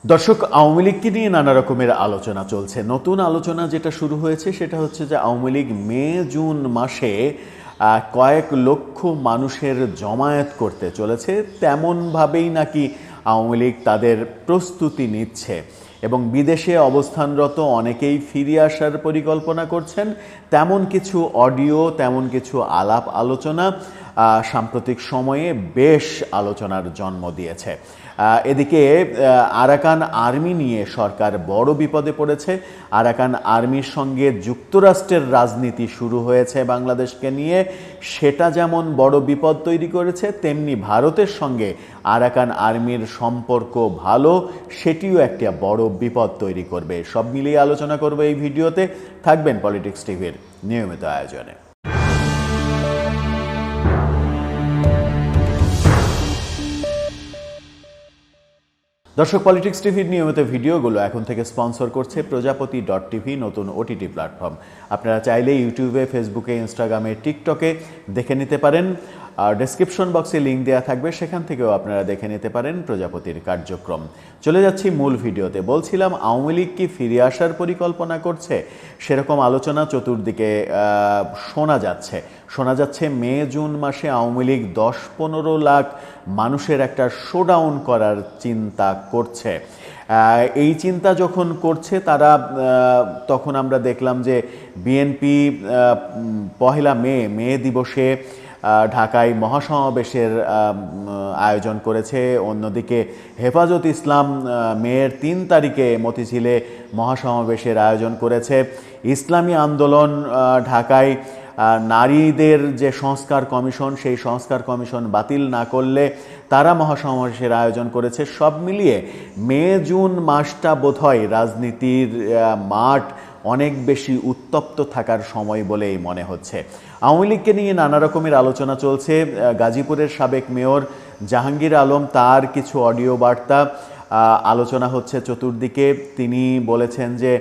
দর্শক, আওয়ামী লীগকে নিয়ে নানা রকমের আলোচনা চলছে। নতুন আলোচনা যেটা শুরু হয়েছে সেটা হচ্ছে যে আওয়ামী লীগ মে জুন মাসে কয়েক লক্ষ মানুষের জমায়েত করতে চলেছে, তেমনভাবেই নাকি আওয়ামী লীগ তাদের প্রস্তুতি নিচ্ছে এবং বিদেশে অবস্থানরত অনেকেই ফিরে আসার পরিকল্পনা করছেন। তেমন কিছু অডিও, তেমন কিছু আলাপ আলোচনা সাম্প্রতিক সময়ে বেশ আলোচনার জন্ম দিয়েছে। এদিকে আরাকান আর্মি নিয়ে সরকার বড় বিপদে পড়েছে। আরাকান আর্মির সঙ্গে যুক্তরাষ্ট্রের রাজনীতি শুরু হয়েছে বাংলাদেশকে নিয়ে, সেটা যেমন বড় বিপদ তৈরি করেছে, তেমনি ভারতের সঙ্গে আরাকান আর্মির সম্পর্ক ভালো, সেটিও একটা বড় বিপদ তৈরি করবে। সব মিলিয়ে আলোচনা করবে এই ভিডিওতে। থাকবেন পলিটিক্স টিভির নিয়মিত আয়োজনে। দর্শক, পলিটিক্স টিভির নিয়মিত ভিডিওগুলো এখন থেকে স্পন্সর করছে প্রজাপতি.টিভি, নতুন ওটিটি প্ল্যাটফর্ম। আপনারা চাইলে ইউটিউবে, ফেসবুকে, ইনস্টাগ্রামে, টিকটকে দেখে নিতে পারেন। আর ডেসক্রিপশন বক্সে লিঙ্ক দেওয়া থাকবে, সেখান থেকেও আপনারা দেখে নিতে পারেন প্রজাপতির কার্যক্রম। চলে যাচ্ছি মূল ভিডিওতে। বলছিলাম, আওয়ামী লীগ কি ফিরে আসার পরিকল্পনা করছে? সেরকম আলোচনা চতুর্দিকে শোনা যাচ্ছে মে জুন মাসে আওয়ামী লীগ 10-15 লাখ মানুষের একটা শোডাউন করার চিন্তা করছে। এই চিন্তা যখন করছে তারা, তখন আমরা দেখলাম যে বিএনপি পহেলা মে দিবসে ঢাকায় মহাসমাবেশের আয়োজন করেছে। অন্যদিকে হেফাজত ইসলাম মের 3 তারিখে মতিঝিলে মহাসমাবেশের আয়োজন করেছে। ইসলামী আন্দোলন ঢাকায় নারীদের যে সংস্কার কমিশন, সেই সংস্কার কমিশন বাতিল না করলে তারা মহাসমাবেশের আয়োজন করেছে। সব মিলিয়ে মে জুন মাসটা বোধহয় রাজনীতির মাঠ অনেক বেশি উত্তপ্ত থাকার সময় বলেই মনে হচ্ছে। আওয়ামী লীগকে নিয়ে নানা রকমের আলোচনা চলছে। গাজীপুরের সাবেক মেয়র জাহাঙ্গীর আলম, তার কিছু অডিও বার্তা আলোচনা হচ্ছে চতুর্দিকে। তিনি বলেছেন যে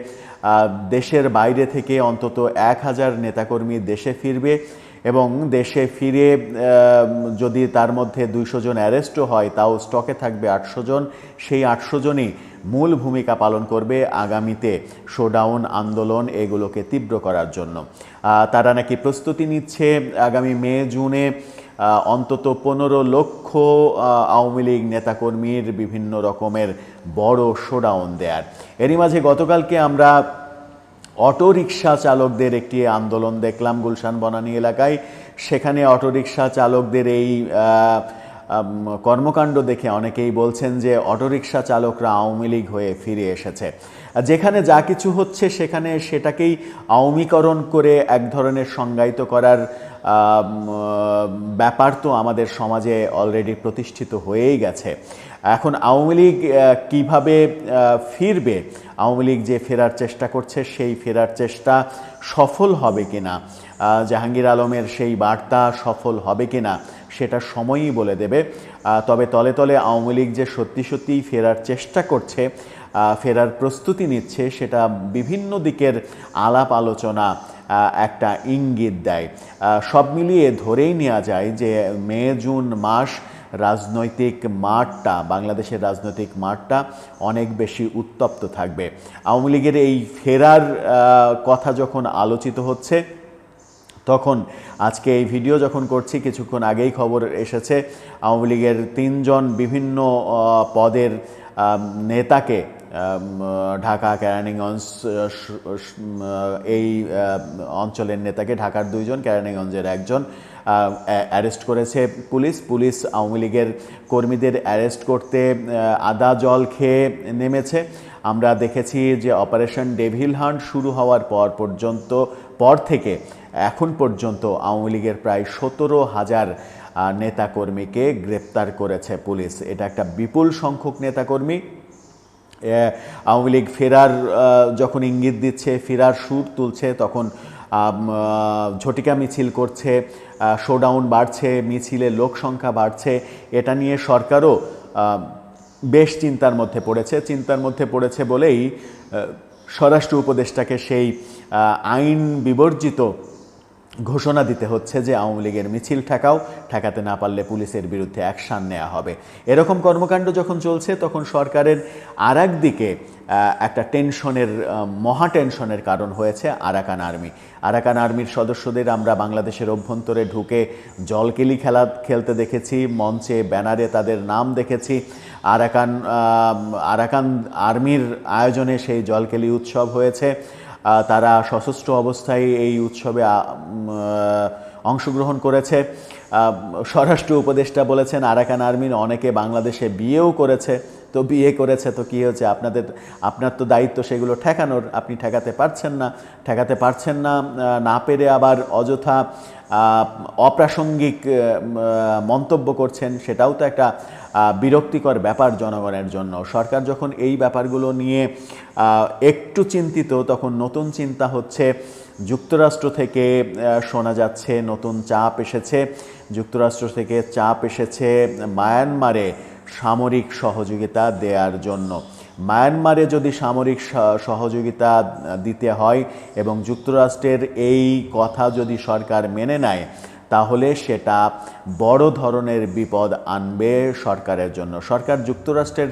দেশের বাইরে থেকে অন্তত 1000 নেতাকর্মী দেশে ফিরবে এবং দেশে ফিরে যদি তার মধ্যে 200 জন অ্যারেস্টও হয়, তাও স্টকে থাকবে 800 জন। সেই 800 জনই মূল ভূমিকা পালন করবে আগামীতে শোডাউন আন্দোলন এগুলোকে তীব্র করার জন্য। তারা নাকি প্রস্তুতি নিচ্ছে আগামী মে জুনে অন্তত 15 লক্ষ আওয়ামী লীগ নেতাকর্মীর বিভিন্ন রকমের বড় শোডাউন দেয়ার। এরই মাঝে গতকালকে আমরা অটোরিকশা চালকদের একটি আন্দোলন দেখলাম গুলশান বনানী এলাকায়। সেখানে অটোরিকশা চালকদের এই কর্মকাণ্ড দেখে অনেকেই বলছেন যে অটোরিকশা চালকরা আওয়ামী লীগ হয়ে ফিরে এসেছে। যেখানে যা কিছু হচ্ছে সেখানে সেটাকেই আওয়ামীকরণ করে এক ধরনের সংজ্ঞায়িত করার ব্যাপার তো আমাদের সমাজে অলরেডি প্রতিষ্ঠিত হয়েই গেছে। এখন আওয়ামী লীগ কীভাবে ফিরবে, আওয়ামী লীগ যে ফেরার চেষ্টা করছে সেই ফেরার চেষ্টা সফল হবে কিনা, জাহাঙ্গীর আলমের সেই বার্তা সফল হবে কিনা সেটা সময়ই বলে দেবে। তবে তলে তলে আওয়ামী লীগ যে সত্যিই ফেরার চেষ্টা করছে, ফেরার প্রস্তুতি নিচ্ছে, সেটা বিভিন্ন দিকের আলাপ আলোচনা একটা ইঙ্গিত দেয়। সব মিলিয়ে ধরেই নেওয়া যায় যে মে জুন মাস রাজনৈতিক মাঠটা, বাংলাদেশের রাজনৈতিক মাঠটা অনেক বেশি উত্তপ্ত থাকবে। আওয়ামী লীগের এই ফেরার কথা যখন আলোচিত হচ্ছে, তখন আজকে এই ভিডিও যখন করছি কিছুক্ষণ আগেই খবর এসেছে আওয়ামী লীগের 3 জন বিভিন্ন পদের নেতাকে ঢাকা, কেরানীগঞ্জ এই অঞ্চলের নেতাকে, ঢাকার 2 জন, কেরানীগঞ্জের 1 জন অ্যারেস্ট করেছে পুলিশ। আওয়ামী লীগের কর্মীদের অ্যারেস্ট করতে আদা জল খেয়ে নেমেছে। আমরা দেখেছি যে অপারেশন ডেভিল হান্ট শুরু হওয়ার পর থেকে এখন পর্যন্ত আওয়ামী লীগের প্রায় 17,000 নেতাকর্মীকে গ্রেপ্তার করেছে পুলিশ। এটা একটা বিপুল সংখ্যক নেতাকর্মী। আওয়ামী লীগ ফেরার যখন ইঙ্গিত দিচ্ছে, ফেরার সুর তুলছে, তখন ঝটিকা মিছিল করছে, শোডাউন বাড়ছে, মিছিলে লোক সংখ্যা বাড়ছে। এটা নিয়ে সরকারও বেশ চিন্তার মধ্যে পড়েছে বলেই স্বরাষ্ট্র উপদেষ্টাকে সেই আইন বিবর্জিত ঘোষণা দিতে হচ্ছে যে আওয়ামী লীগের মিছিল ঠেকাও, ঠেকাতে না পারলে পুলিশের বিরুদ্ধে অ্যাকশান নেওয়া হবে। এরকম কর্মকাণ্ড যখন চলছে তখন সরকারের আর একদিকে একটা টেনশনের, মহা টেনশনের কারণ হয়েছে আরাকান আর্মি। আরাকান আর্মির সদস্যদের আমরা বাংলাদেশের অভ্যন্তরে ঢুকে জলকেলি খেলতে দেখেছি, মঞ্চে ব্যানারে তাদের নাম দেখেছি। আরাকান আর্মির আয়োজনে সেই জলকেলি উৎসব হয়েছে। তারা সশস্ত্র অবস্থায় এই উৎসবে অংশগ্রহণ করেছে। স্বরাষ্ট্র উপদেষ্টা বলেছেন আরাকান আর্মির অনেকে বাংলাদেশে বিয়েও করেছে। তো বিয়ে করেছে তো কী হয়েছে, আপনার তো দায়িত্ব সেগুলো ঠেকানোর, আপনি ঠেকাতে পারছেন না, না পেরে আবার অযথা অপ্রাসঙ্গিক মন্তব্য করছেন, সেটাও তো একটা বিরক্তিকর ব্যাপার জনগণের জন্য। সরকার যখন এই ব্যাপারগুলো নিয়ে একটু চিন্তিত, তখন নতুন চিন্তা হচ্ছে যুক্তরাষ্ট্র থেকে শোনা যাচ্ছে নতুন চাপ এসেছে। যুক্তরাষ্ট্র থেকে চাপ এসেছে মায়ানমারে সামরিক সহযোগিতা দেওয়ার জন্য। মায়ানমারে যদি সামরিক সহযোগিতা দিতে হয় এবং যুক্তরাষ্ট্রের এই কথা যদি সরকার মেনে নেয়, তাহলে সেটা বড় ধরনের বিপদ আনবে সরকারের জন্য। সরকার যুক্তরাষ্ট্রের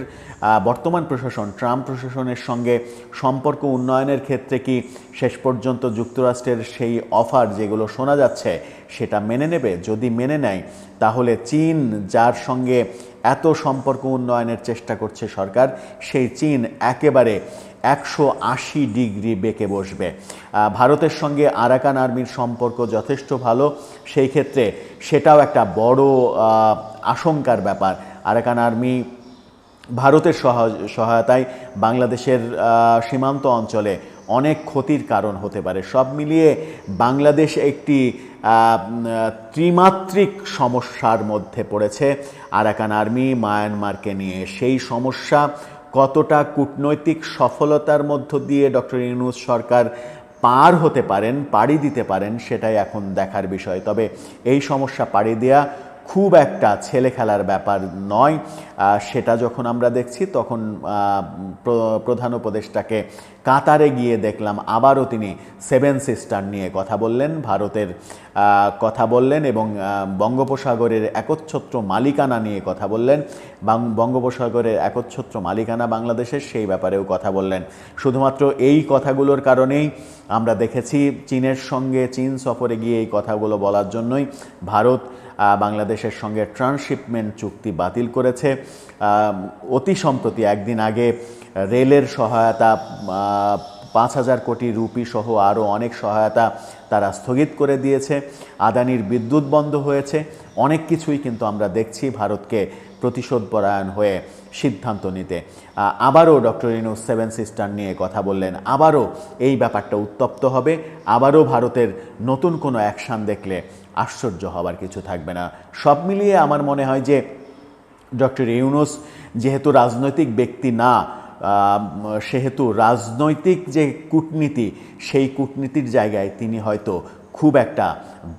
বর্তমান প্রশাসন, ট্রাম্প প্রশাসনের সঙ্গে সম্পর্ক উন্নয়নের ক্ষেত্রে কি শেষ পর্যন্ত যুক্তরাষ্ট্রের সেই অফার যেগুলো শোনা যাচ্ছে সেটা মেনে নেবে? যদি মেনে নেয়, তাহলে চীন, যার সঙ্গে এত সম্পর্ক উন্নয়নের চেষ্টা করছে সরকার, সেই চীন একেবারে 180 ডিগ্রি বেঁকে বসবে। ভারতের সঙ্গে আরাকান আর্মির সম্পর্ক যথেষ্ট ভালো, সেই ক্ষেত্রে সেটাও একটা বড় আশঙ্কার ব্যাপার। আরাকান আর্মি ভারতের সহায়তায় বাংলাদেশের সীমান্ত অঞ্চলে অনেক ক্ষতির কারণ হতে পারে। সব মিলিয়ে বাংলাদেশ একটি ত্রিমাত্রিক সমস্যার মধ্যে পড়েছে আরাকান আর্মি মায়ানমারকে নিয়ে। সেই সমস্যা কতটা কূটনৈতিক সফলতার মধ্য দিয়ে ডক্টর ইউনূস সরকার পাড়ি দিতে পারেন, সেটাই এখন দেখার বিষয়। তবে এই সমস্যা পাড়ি দেওয়া খুব একটা ছেলে খেলার ব্যাপার নয়। সেটা যখন আমরা দেখছি, তখন প্রধান উপদেষ্টাকে কাতারে গিয়ে দেখলাম আবারও তিনি 7 সিস্টার নিয়ে কথা বললেন, ভারতের কথা বললেন এবং বঙ্গোপসাগরের একচ্ছত্র মালিকানা নিয়ে কথা বললেন। বঙ্গোপসাগরের একচ্ছত্র মালিকানা বাংলাদেশের, সেই ব্যাপারেও কথা বললেন। শুধুমাত্র এই কথাগুলোর কারণেই আমরা দেখেছি চীন সফরে গিয়ে এই কথাগুলো বলার জন্যই ভারত বাংলাদেশের সঙ্গে ট্রান্সশিপমেন্ট চুক্তি বাতিল করেছে। অতি সম্প্রতি একদিন আগে রেলের সহায়তা 5,000 কোটি রুপি সহ আরও অনেক সহায়তা তারা স্থগিত করে দিয়েছে। আদানির বিদ্যুৎ বন্ধ হয়েছে। অনেক কিছুই কিন্তু আমরা দেখছি ভারতকে প্রতিশোধপরায়ণ হয়ে সিদ্ধান্ত নিতে। আবারও ডক্টর ইউনূস 7 সিস্টার নিয়ে কথা বললেন। আবারও এই ব্যাপারটা উত্তপ্ত হবে। আবারও ভারতের নতুন কোনো অ্যাকশান দেখলে আশ্চর্য হবার কিছু থাকবে না। সব মিলিয়ে আমার মনে হয় যে ডক্টর ইউনূস যেহেতু রাজনৈতিক ব্যক্তি না, সেহেতু রাজনৈতিক যে কূটনীতি, সেই কূটনীতির জায়গায় তিনি হয়তো খুব একটা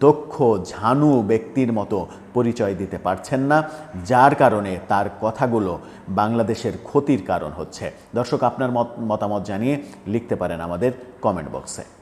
দক্ষ ঝানু ব্যক্তির মতো পরিচয় দিতে পারছেন না, যার কারণে তার কথাগুলো বাংলাদেশের ক্ষতির কারণ হচ্ছে। দর্শক, আপনার মতামত জানিয়ে লিখতে পারেন আমাদের কমেন্ট বক্সে।